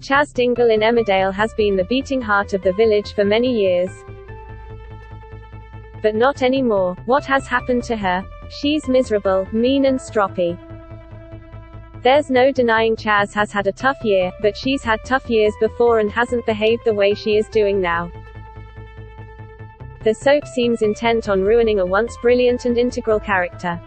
Chas Dingle in Emmerdale has been the beating heart of the village for many years. But not anymore. What has happened to her? She's miserable, mean and stroppy. There's no denying Chas has had a tough year, but she's had tough years before and hasn't behaved the way she is doing now. The soap seems intent on ruining a once brilliant and integral character.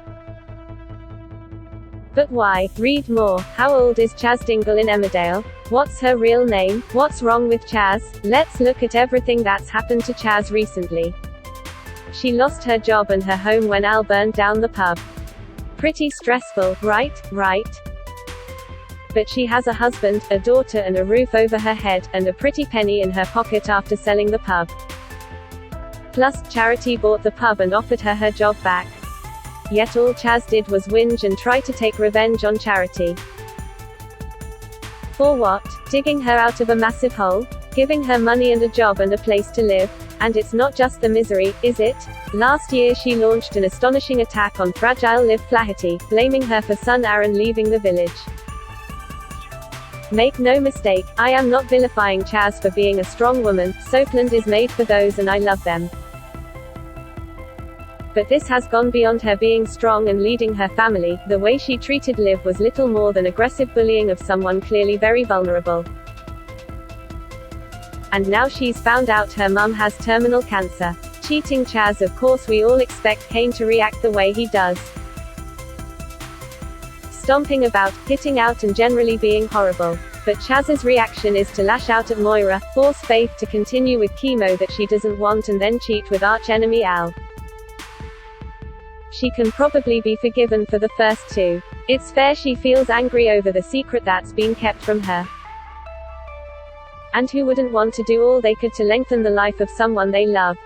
But why? Read more. How old is Chas Dingle in Emmerdale? What's her real name? What's wrong with Chas? Let's look at everything that's happened to Chas recently. She lost her job and her home when Al burned down the pub. Pretty stressful, right? Right. But she has a husband, a daughter and a roof over her head, and a pretty penny in her pocket after selling the pub. Plus, charity bought the pub and offered her her job back. Yet all Chas did was whinge and try to take revenge on charity. For what? Digging her out of a massive hole? Giving her money and a job and a place to live? And it's not just the misery, is it? Last year she launched an astonishing attack on fragile Liv Flaherty, blaming her for son Aaron leaving the village. Make no mistake, I am not vilifying Chas for being a strong woman. Soapland is made for those and I love them. But this has gone beyond her being strong and leading her family. The way she treated Liv was little more than aggressive bullying of someone clearly very vulnerable. And now she's found out her mum has terminal cancer. Cheating Chas, of course we all expect Kane to react the way he does. Stomping about, hitting out and generally being horrible. But Chas's reaction is to lash out at Moira, force Faith to continue with chemo that she doesn't want and then cheat with arch-enemy Al. She can probably be forgiven for the first two. It's fair she feels angry over the secret that's been kept from her. And who wouldn't want to do all they could to lengthen the life of someone they love?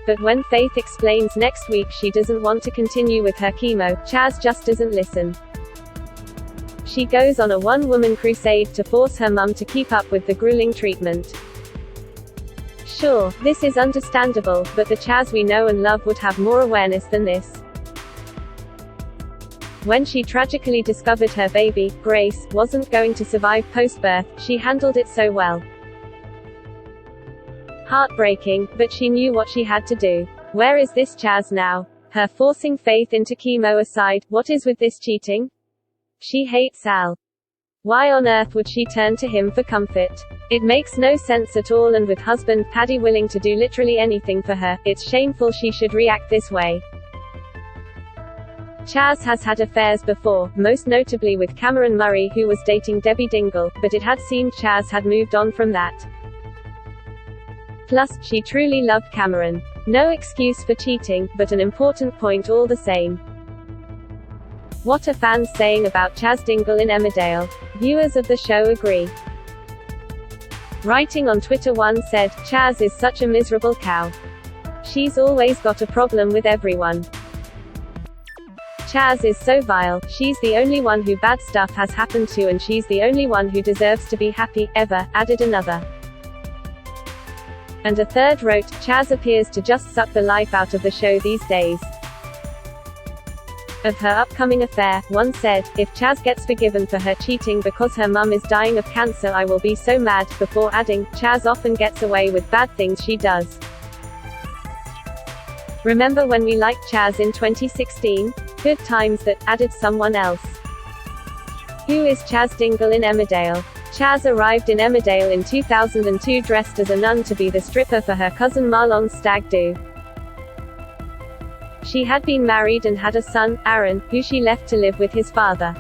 But when Faith explains next week she doesn't want to continue with her chemo, Chas just doesn't listen. She goes on a one-woman crusade to force her mum to keep up with the grueling treatment. Sure, this is understandable, but the Chas we know and love would have more awareness than this. When she tragically discovered her baby, Grace, wasn't going to survive post-birth, she handled it so well. Heartbreaking, but she knew what she had to do. Where is this Chas now? Her forcing Faith into chemo aside, what is with this cheating? She hates Al. Why on earth would she turn to him for comfort? It makes no sense at all, and with husband Paddy willing to do literally anything for her, it's shameful she should react this way. Chas has had affairs before, most notably with Cameron Murray who was dating Debbie Dingle, but it had seemed Chas had moved on from that. Plus, she truly loved Cameron. No excuse for cheating, but an important point all the same. What are fans saying about Chas Dingle in Emmerdale? Viewers of the show agree. Writing on Twitter, one said, "Chas is such a miserable cow. She's always got a problem with everyone. Chas is so vile, she's the only one who bad stuff has happened to and she's the only one who deserves to be happy, ever," added another. And a third wrote, "Chas appears to just suck the life out of the show these days." Of her upcoming affair, one said, "If Chas gets forgiven for her cheating because her mum is dying of cancer I will be so mad," before adding, "Chas often gets away with bad things she does. Remember when we liked Chas in 2016? Good times that," added someone else. Who is Chas Dingle in Emmerdale? Chas arrived in Emmerdale in 2002 dressed as a nun to be the stripper for her cousin Marlon's stag do. She had been married and had a son, Aaron, who she left to live with his father.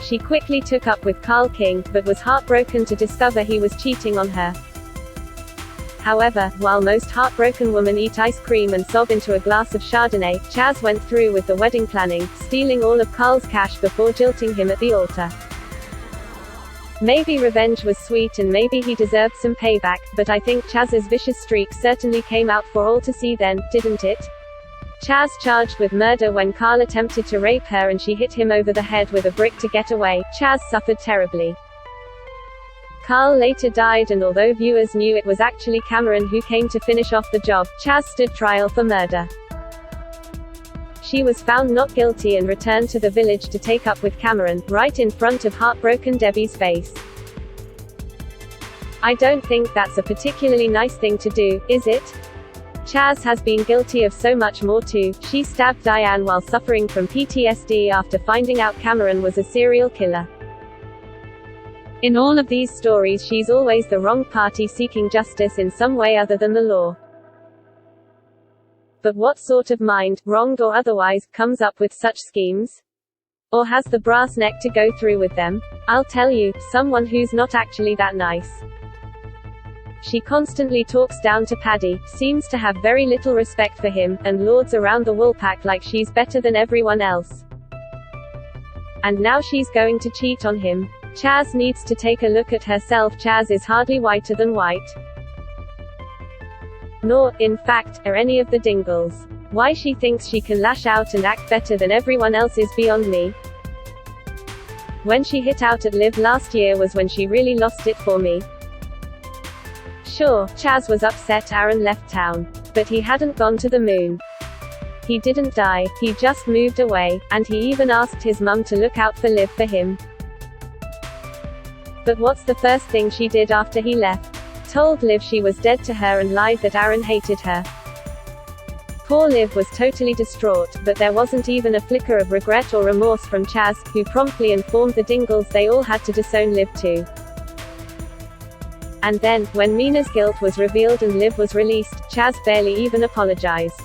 She quickly took up with Carl King, but was heartbroken to discover he was cheating on her. However, while most heartbroken women eat ice cream and sob into a glass of Chardonnay, Chas went through with the wedding planning, stealing all of Carl's cash before jilting him at the altar. Maybe revenge was sweet and maybe he deserved some payback, but I think Chas's vicious streak certainly came out for all to see then, didn't it? Chas charged with murder when Carl attempted to rape her and she hit him over the head with a brick to get away. Chas suffered terribly. Carl later died, and although viewers knew it was actually Cameron who came to finish off the job, Chas stood trial for murder. She was found not guilty and returned to the village to take up with Cameron, right in front of heartbroken Debbie's face. I don't think that's a particularly nice thing to do, is it? Chas has been guilty of so much more too. She stabbed Diane while suffering from PTSD after finding out Cameron was a serial killer. In all of these stories, she's always the wrong party seeking justice in some way other than the law. But what sort of mind, wronged or otherwise, comes up with such schemes? Or has the brass neck to go through with them? I'll tell you, someone who's not actually that nice. She constantly talks down to Paddy, seems to have very little respect for him, and lords around the Woolpack like she's better than everyone else. And now she's going to cheat on him. Chas needs to take a look at herself. Chas is hardly whiter than white. Nor, in fact, are any of the Dingles. Why she thinks she can lash out and act better than everyone else is beyond me. When she hit out at Liv last year was when she really lost it for me. Sure, Chas was upset Aaron left town. But he hadn't gone to the moon. He didn't die, he just moved away, and he even asked his mum to look out for Liv for him. But what's the first thing she did after he left? Told Liv she was dead to her and lied that Aaron hated her. Poor Liv was totally distraught, but there wasn't even a flicker of regret or remorse from Chas, who promptly informed the Dingles they all had to disown Liv too. And then, when Mina's guilt was revealed and Liv was released, Chas barely even apologized.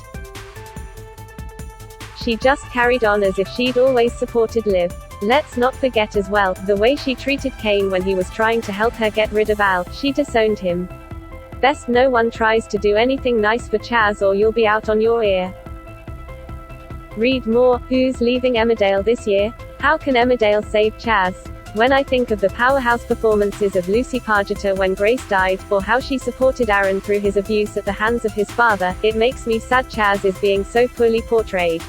She just carried on as if she'd always supported Liv. Let's not forget as well, the way she treated Kane when he was trying to help her get rid of Al. She disowned him. Best no one tries to do anything nice for Chas or you'll be out on your ear. Read more. Who's leaving Emmerdale this year? How can Emmerdale save Chas? When I think of the powerhouse performances of Lucy Pargeter when Grace died, or how she supported Aaron through his abuse at the hands of his father, it makes me sad Chas is being so poorly portrayed.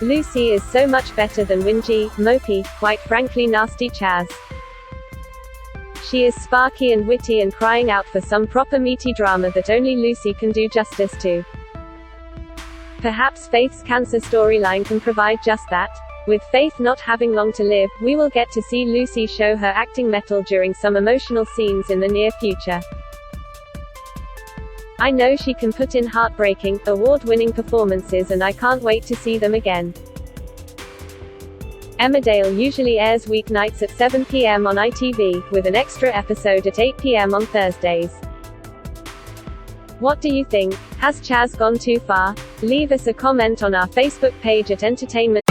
Lucy is so much better than whingy, mopey, quite frankly nasty Chas. She is sparky and witty and crying out for some proper meaty drama that only Lucy can do justice to. Perhaps Faith's cancer storyline can provide just that. With Faith not having long to live, we will get to see Lucy show her acting mettle during some emotional scenes in the near future. I know she can put in heartbreaking, award-winning performances and I can't wait to see them again. Emmerdale usually airs weeknights at 7 p.m. on ITV, with an extra episode at 8 p.m. on Thursdays. What do you think? Has Chas gone too far? Leave us a comment on our Facebook page at Entertainment